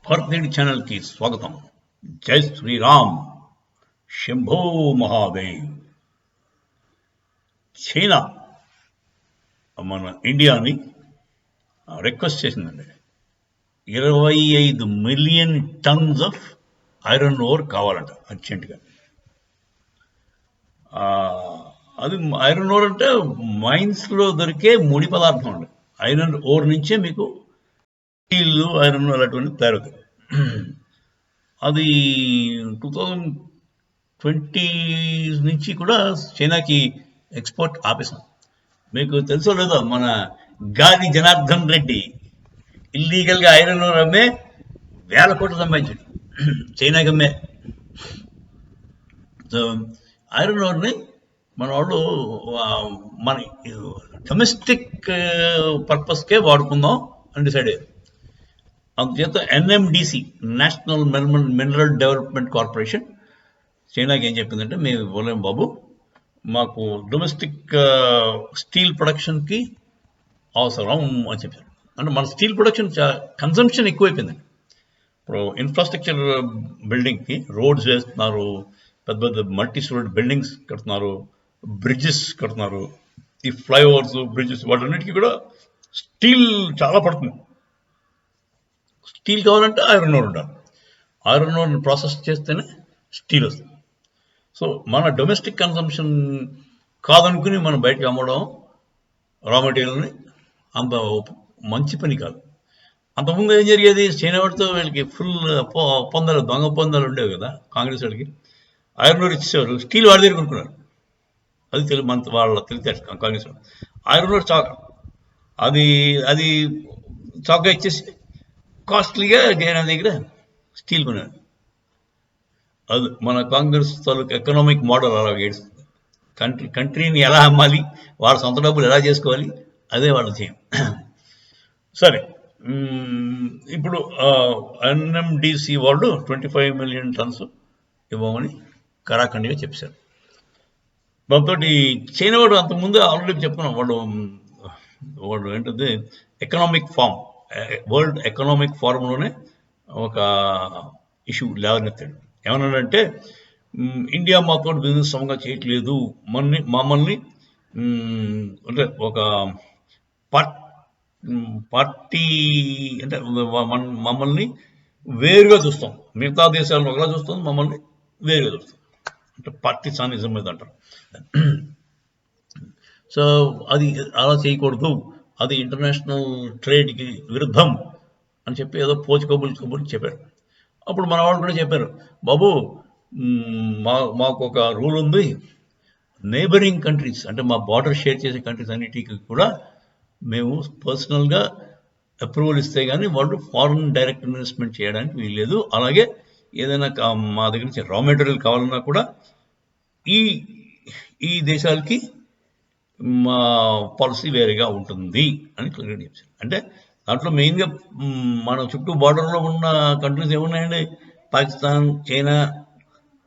భరత్ ఛానల్కి స్వాగతం. జై శ్రీరామ్, శంభో మహాదేవ్. చైనా మన ఇండియాని రిక్వెస్ట్ చేసిందండి. 25 million tons of iron ore కావాలంట అర్జెంటుగా. అది ఐరన్ ఓర్ అంటే మైన్స్లో దొరికే ముడి పదార్థం అండి. ఐరన్ ఓర్ నుంచే మీకు స్టీల్, ఐరన్ అలాంటివన్నీ తయారవుతాయి. అది 2020 నుంచి కూడా చైనాకి ఎక్స్పోర్ట్ ఆపేసాం. మీకు తెలుసో లేదో, మన గాలి జనార్దన్ రెడ్డి ఇల్లీగల్గా ఐరన్ ఓర్ అమ్మే 1000 కోట్లు సంపాదించాడు, చైనాకి అమ్మే. సో ఐరన్ ఓర్ని మన వాళ్ళు మన డొమెస్టిక్ పర్పస్కే వాడుకుందాం అని డిసైడ్ అయ్యారు. అందుచేత NMDC, national mineral development corporation, చైనాకి ఏం చెప్పిందంటే, మేము ఇవ్వలేము బాబు, మాకు డొమెస్టిక్ స్టీల్ ప్రొడక్షన్కి అవసరం అని చెప్పారు. అంటే మన స్టీల్ ప్రొడక్షన్ కన్సంప్షన్ ఎక్కువైపోయిందండి. ఇప్పుడు ఇన్ఫ్రాస్ట్రక్చర్ బిల్డింగ్కి రోడ్స్ వేస్తున్నారు, పెద్ద పెద్ద మల్టీ స్టోరీ బిల్డింగ్స్ కడుతున్నారు, బ్రిడ్జెస్ కడుతున్నారు. ఈ ఫ్లైఓవర్స్, బ్రిడ్జెస్, వాటన్నిటికీ కూడా స్టీల్ చాలా పడుతుంది. స్టీల్ కావాలంటే ఐరన్ ఓర్ ఉండాలి. ఐరన్ ఓర్ని ప్రాసెస్ చేస్తేనే స్టీల్ వస్తుంది. సో మన డొమెస్టిక్ కన్సంప్షన్ కాదనుకుని మనం బయటకు అమ్మడం రా మెటీరియల్ని అంత మంచి పని కాదు. అంతకుముందు ఏం జరిగేది, చైనా వాడితో వీళ్ళకి ఫుల్ ఒప్పందాలు, దొంగ ఒప్పందాలు ఉండేవి కదా కాంగ్రెస్ వాడికి. ఐరన్ ఓర్ ఇచ్చేవారు, స్టీల్ వాడి దగ్గర కొనుక్కున్నారు. అది వాళ్ళ తెలితే కాంగ్రెస్ వాడు ఐరన్ ఓర్ చాక, అది చాక ఇచ్చేసి కాస్ట్లీగా చైనా దగ్గర స్టీల్ కొన్నాడు. అది మన కాంగ్రెస్ తాలూకు ఎకనామిక్ మోడల్ అలా ఏడుస్తుంది. కంట్రీని ఎలా అమ్మాలి, వాళ్ళ సొంత డబ్బులు ఎలా చేసుకోవాలి, అదే వాళ్ళు చేయం. సరే, ఇప్పుడు NMDC వాళ్ళు 25 మిలియన్ టన్స్ ఇవ్వమని కరాఖండిగా చెప్పారు. దాంతో చైనా వాడు అంతకుముందు ఆల్రెడీ చెప్పుకున్నాం, వాడు ఏంటంటే ఎకనామిక్ ఫామ్, వరల్డ్ ఎకనామిక్ ఫోరంలోనే ఒక ఇష్యూ లేవనెత్తాడు. ఏమన్నాడంటే, ఇండియా మాతో బిజినెస్ సమంగా చేయట్లేదు, మమ్మల్ని అంటే ఒక పార్టీ అంటే మమ్మల్ని వేరుగా చూస్తాం, మిగతా దేశాలను ఒకలా చూస్తాం, మమ్మల్ని వేరుగా చూస్తాం, అంటే పార్టిసానిజం మీద అంటారు. సో అది అలా చేయకూడదు, అది ఇంటర్నేషనల్ ట్రేడ్కి విరుద్ధం అని చెప్పి ఏదో కబుర్లు చెప్పారు. అప్పుడు మన వాళ్ళు కూడా చెప్పారు, బాబు మాకు ఒక రూల్ ఉంది, నేబరింగ్ కంట్రీస్ అంటే మా బార్డర్ షేర్ చేసే కంట్రీస్ అన్నిటికీ కూడా మేము పర్సనల్గా అప్రూవల్ ఇస్తే కానీ వాళ్ళు ఫారెన్ డైరెక్ట్ ఇన్వెస్ట్మెంట్ చేయడానికి వీల్లేదు. అలాగే ఏదైనా మా దగ్గర నుంచి రా మెటీరియల్ కావాలన్నా కూడా ఈ దేశాలకి మా పాలసీ వేరేగా ఉంటుంది అని క్లియర్గా చెప్పారు. అంటే దాంట్లో మెయిన్గా మన చుట్టూ బార్డర్లో ఉన్న కంట్రీస్ ఏమున్నాయండి, పాకిస్తాన్, చైనా,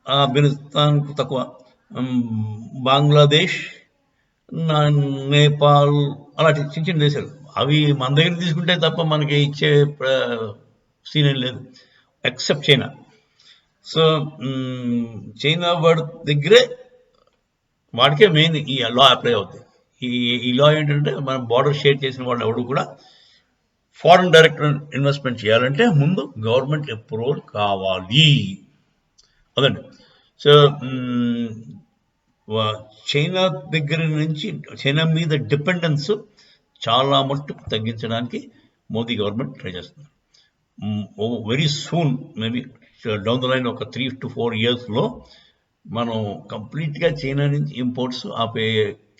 ఆఫ్ఘనిస్తాన్ తక్కువ, బంగ్లాదేశ్, నేపాల్, అలాంటి చిన్న చిన్న దేశాలు. అవి మన దగ్గర తీసుకుంటే తప్ప మనకి ఇచ్చే సీన్ ఏం లేదు, ఎక్సెప్ట్ చైనా. సో చైనా వాడి దగ్గరే వాడికే మెయిన్ ఈ లా అప్లై అవుతుంది. ఈ లా ఏంటంటే, మనం బార్డర్ షేర్ చేసిన వాళ్ళు ఎవరు కూడా ఫారెన్ డైరెక్ట్ ఇన్వెస్ట్మెంట్ చేయాలంటే ముందు గవర్నమెంట్ అప్రూవల్ కావాలి, అదండి. సో చైనా దగ్గర నుంచి, చైనా మీద డిపెండెన్స్ చాలా మట్టుకు తగ్గించడానికి మోదీ గవర్నమెంట్ ట్రై చేస్తున్నారు. Very soon, maybe down the line ఒక 3 to 4 yearsలో మనం కంప్లీట్గా చైనా నుంచి ఇంపోర్ట్స్ ఆపే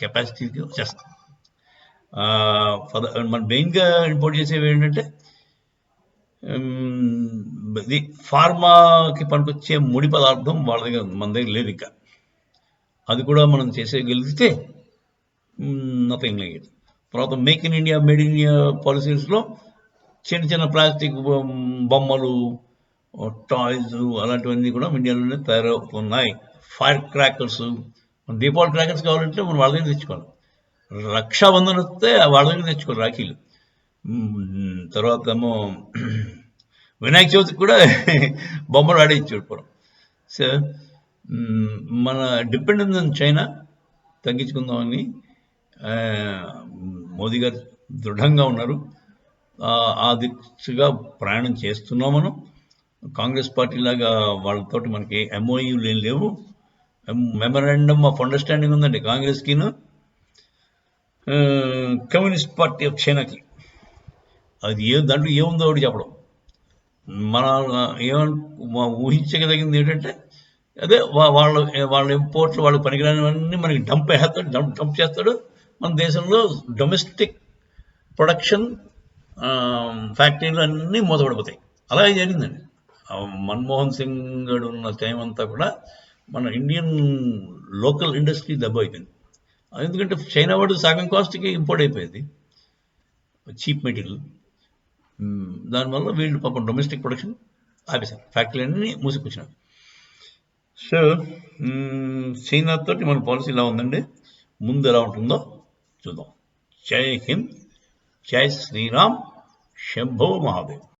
కెపాసిటీకి వచ్చేస్తాం. మనం మెయిన్గా ఇంపోర్ట్ చేసేవి ఏంటంటే, ఇది ఫార్మాకి పనికొచ్చే ముడి పదార్థం వాళ్ళ దగ్గర, మన దగ్గర లేదు ఇంకా. అది కూడా మనం చేసేయగలిగితే నథింగ్ లైక్ ఇట్. తర్వాత make in India, made in India పాలసీస్లో చిన్న చిన్న ప్లాస్టిక్ బొమ్మలు, టాయ్స్, అలాంటివన్నీ కూడా ఇండియాలోనే తయారవుతున్నాయి. ఫైర్ క్రాకర్స్, దీపావళి క్రాకర్స్ కావాలంటే మనం వాళ్ళ దగ్గర తెచ్చుకోవాలి. రక్షాబంధన్ వస్తే వాళ్ళ దగ్గర తెచ్చుకోవాలి రాఖీలు. తర్వాత ఏమో వినాయక చవితికి కూడా బొమ్మలు ఆడేయించాడు పూర్వం. సో మన డిపెండెన్స్ ఆన్ చైనా తగ్గించుకుందామని మోదీ గారు దృఢంగా ఉన్నారు. ఆ దిశగా ప్రయాణం చేస్తున్నాం మనం. కాంగ్రెస్ పార్టీ లాగా వాళ్ళతోటి మనకి ఎంఓయూలు ఏం లేవు. మెమరాండమ్ ఆఫ్ అండర్స్టాండింగ్ ఉందండి కాంగ్రెస్కిను కమ్యూనిస్ట్ పార్టీ ఆఫ్ చైనాకి. అది దాంట్లో ఏముందో ఒకటి చెప్పడం. మన ఊహించగలిగింది ఏంటంటే అదే వాళ్ళ ఇంపోర్ట్లు వాళ్ళకి పనికిరానివన్నీ మనకి డంప్ చేస్తాడు. మన దేశంలో డొమెస్టిక్ ప్రొడక్షన్ ఫ్యాక్టరీలు అన్నీ మూతపడిపోతాయి. అలాగే జరిగిందండి. మన్మోహన్ సింగ్ గడు ఉన్న టైం అంతా కూడా మన ఇండియన్ లోకల్ ఇండస్ట్రీ దెబ్బ అయిపోయింది. ఎందుకంటే చైనా వాడు సగం కాస్ట్కి ఇంపోర్ట్ అయిపోయింది, చీప్ మెటీరియల్. దానివల్ల వీళ్ళు పాపం డొమెస్టిక్ ప్రొడక్షన్ ఆపేశారు, ఫ్యాక్టరీలు అన్నీ మూసుకొచ్చినారు. సో చైనాతోటి మన పాలసీ ఇలా ఉందండి. ముందు ఎలా ఉంటుందో చూద్దాం. జై హింద్, జై శ్రీరామ్, శంభో మహాదేవ్.